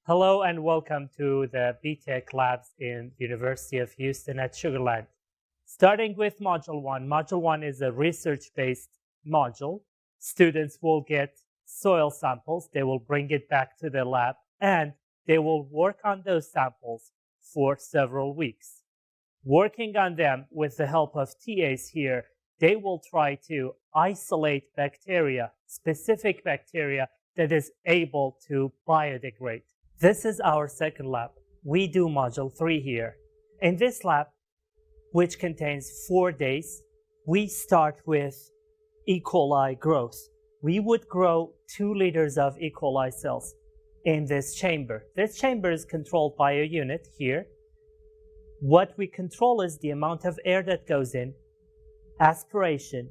Hello and welcome to the BTech Labs in the University of Houston at Sugar Land. Starting with Module 1. Module 1 is a research-based module. Students will get soil samples. They will bring it back to the lab, and they will work on those samples for several weeks. Working on them with the help of TAs here, they will try to isolate bacteria, specific bacteria that is able to biodegrade. This is our second lab. We do Module 3 here. In this lab, which contains 4 days, we start with E. coli growth. We would grow 2 liters of E. coli cells in this chamber. This chamber is controlled by a unit here. What we control is the amount of air that goes in, aspiration,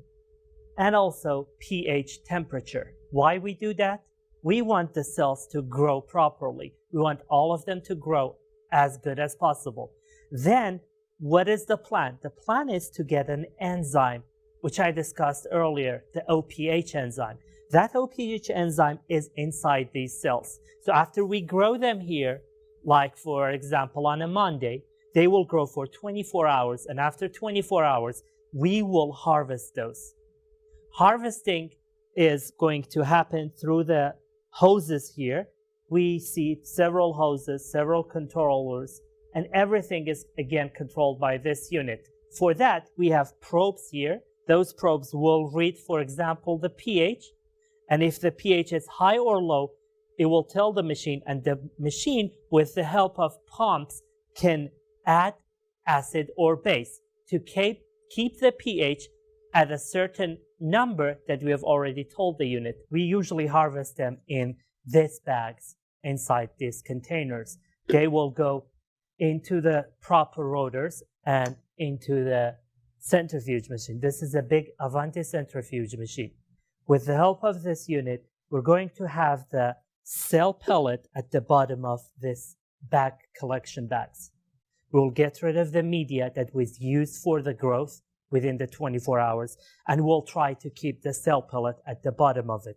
and also pH temperature. Why we do that? We want the cells to grow properly. We want all of them to grow as good as possible. Then, what is the plan? The plan is to get an enzyme, which I discussed earlier, the OPH enzyme. That OPH enzyme is inside these cells. So after we grow them here, like for example on a Monday, they will grow for 24 hours, and after 24 hours, we will harvest those. Harvesting is going to happen through the hoses here. We see several hoses, several controllers, and everything is again controlled by this unit. For that, we have probes here. Those probes will read, for example, the pH, and if the pH is high or low, it will tell the machine, and the machine, with the help of pumps, can add acid or base to keep the pH at a certain number that we have already told the unit. We usually harvest them in these bags inside these containers. They will go into the proper rotors and into the centrifuge machine. This is a big Avanti centrifuge machine. With the help of this unit, we're going to have the cell pellet at the bottom of this bag collection bags. We'll get rid of the media that was used for the growth within the 24 hours, and we'll try to keep the cell pellet at the bottom of it.